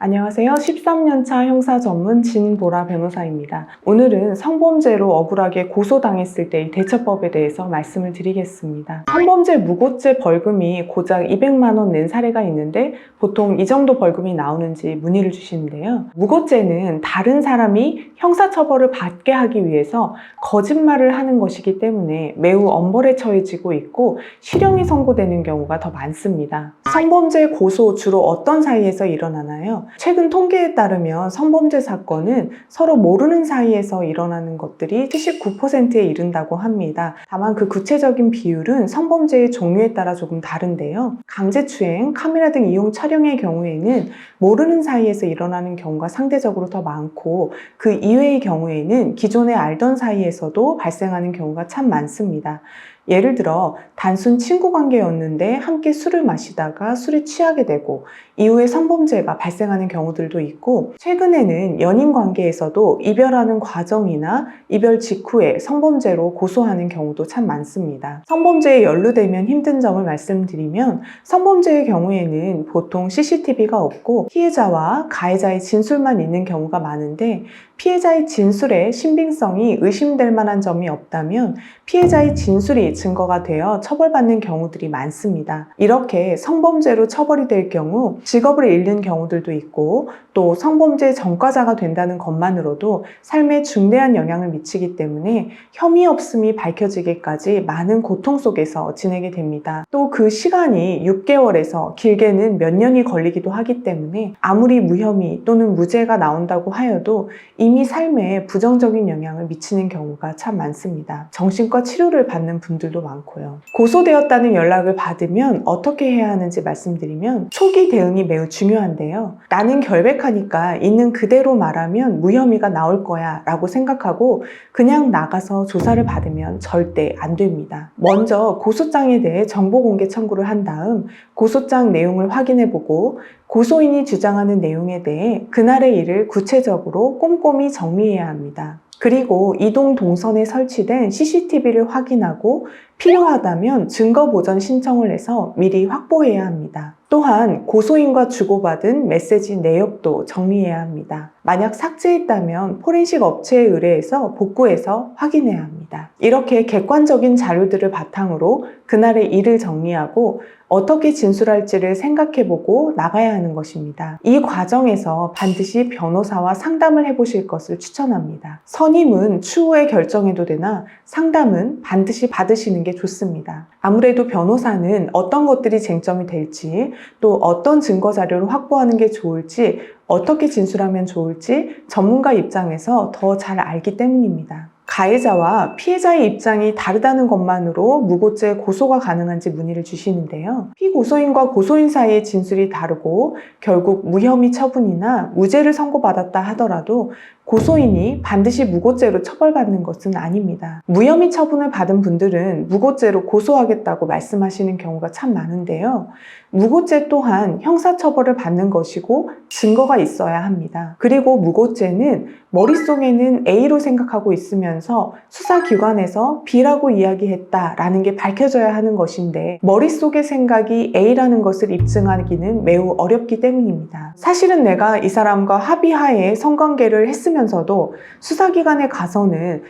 안녕하세요. 13년차 형사 전문 진보라 변호사입니다. 오늘은 성범죄로 억울하게 고소당했을 때의 대처법에 대해서 말씀을 드리겠습니다. 성범죄 무고죄 벌금이 고작 200만 원 낸 사례가 있는데 보통 이 정도 벌금이 나오는지 문의를 주시는데요. 무고죄는 다른 사람이 형사처벌을 받게 하기 위해서 거짓말을 하는 것이기 때문에 매우 엄벌에 처해지고 있고 실형이 선고되는 경우가 더 많습니다. 성범죄 고소 주로 어떤 사이에서 일어나나요? 최근 통계에 따르면 성범죄 사건은 서로 모르는 사이에서 일어나는 것들이 79%에 이른다고 합니다. 다만 그 구체적인 비율은 성범죄의 종류에 따라 조금 다른데요. 강제추행, 카메라 등 이용 촬영의 경우에는 모르는 사이에서 일어나는 경우가 상대적으로 더 많고 그 이외의 경우에는 기존에 알던 사이에서도 발생하는 경우가 참 많습니다. 예를 들어 단순 친구 관계였는데 함께 술을 마시다가 술에 취하게 되고 이후에 성범죄가 발생하는 경우들도 있고, 최근에는 연인 관계에서도 이별하는 과정이나 이별 직후에 성범죄로 고소하는 경우도 참 많습니다. 성범죄에 연루되면 힘든 점을 말씀드리면, 성범죄의 경우에는 보통 CCTV가 없고 피해자와 가해자의 진술만 있는 경우가 많은데, 피해자의 진술에 신빙성이 의심될 만한 점이 없다면 피해자의 진술이 증거가 되어 처벌받는 경우들이 많습니다. 이렇게 성범죄로 처벌이 될 경우 직업을 잃는 경우들도 있고, 또 성범죄 전과자가 된다는 것만으로도 삶에 중대한 영향을 미치기 때문에 혐의 없음이 밝혀지기까지 많은 고통 속에서 지내게 됩니다. 또 그 시간이 6개월에서 길게는 몇 년이 걸리기도 하기 때문에 아무리 무혐의 또는 무죄가 나온다고 하여도 이미 삶에 부정적인 영향을 미치는 경우가 참 많습니다. 정신과 치료를 받는 분들도 많고요. 고소되었다는 연락을 받으면 어떻게 해야 하는지 말씀드리면, 초기 대응이 매우 중요한데요. 나는 결백하니까 있는 그대로 말하면 무혐의가 나올 거야 라고 생각하고 그냥 나가서 조사를 받으면 절대 안 됩니다. 먼저 고소장에 대해 정보 공개 청구를 한 다음 고소장 내용을 확인해보고 고소인이 주장하는 내용에 대해 그날의 일을 구체적으로 꼼꼼히 정리해야 합니다. 그리고 이동 동선에 설치된 CCTV를 확인하고 필요하다면 증거 보전 신청을 해서 미리 확보해야 합니다. 또한 고소인과 주고받은 메시지 내역도 정리해야 합니다. 만약 삭제했다면 포렌식 업체에 의뢰해서 복구해서 확인해야 합니다. 이렇게 객관적인 자료들을 바탕으로 그날의 일을 정리하고 어떻게 진술할지를 생각해보고 나가야 하는 것입니다. 이 과정에서 반드시 변호사와 상담을 해보실 것을 추천합니다. 선임은 추후에 결정해도 되나 상담은 반드시 받으시는 게 좋습니다. 아무래도 변호사는 어떤 것들이 쟁점이 될지, 또 어떤 증거 자료를 확보하는 게 좋을지, 어떻게 진술하면 좋을지 전문가 입장에서 더 잘 알기 때문입니다. 가해자와 피해자의 입장이 다르다는 것만으로 무고죄 고소가 가능한지 문의를 주시는데요. 피고소인과 고소인 사이의 진술이 다르고 결국 무혐의 처분이나 무죄를 선고받았다 하더라도 고소인이 반드시 무고죄로 처벌받는 것은 아닙니다. 무혐의 처분을 받은 분들은 무고죄로 고소하겠다고 말씀하시는 경우가 참 많은데요. 무고죄 또한 형사처벌을 받는 것이고 증거가 있어야 합니다. 그리고 무고죄는 머릿속에는 A로 생각하고 있으면서 수사기관에서 B라고 이야기했다라는 게 밝혀져야 하는 것인데, 머릿속의 생각이 A라는 것을 입증하기는 매우 어렵기 때문입니다. 사실은 내가 이 사람과 합의하에 성관계를 했으면서도 수사기관에 가서는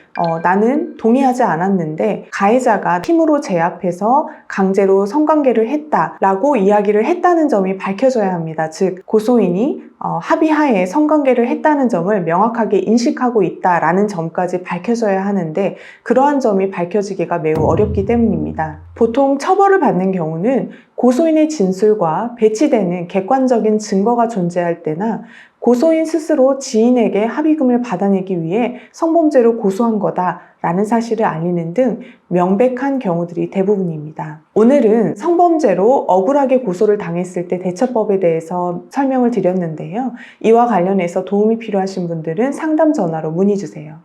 나는 동의하지 않았는데 가해자가 팀으로 제압해서 강제로 성관계를 했다라고 이야기를 했다는 점이 밝혀져야 합니다. 즉 고소인이 합의하에 성관계를 했다는 점을 명확하게 인식하고 있다라는 점까지 밝혀져야 하는데, 그러한 점이 밝혀지기가 매우 어렵기 때문입니다. 보통 처벌을 받는 경우는 고소인의 진술과 배치되는 객관적인 증거가 존재할 때나 고소인 스스로 지인에게 합의금을 받아내기 위해 성범죄로 고소한 거다라는 사실을 알리는 등 명백한 경우들이 대부분입니다. 오늘은 성범죄로 억울하게 고소를 당했을 때 대처법에 대해서 설명을 드렸는데요. 이와 관련해서 도움이 필요하신 분들은 상담 전화로 문의 주세요.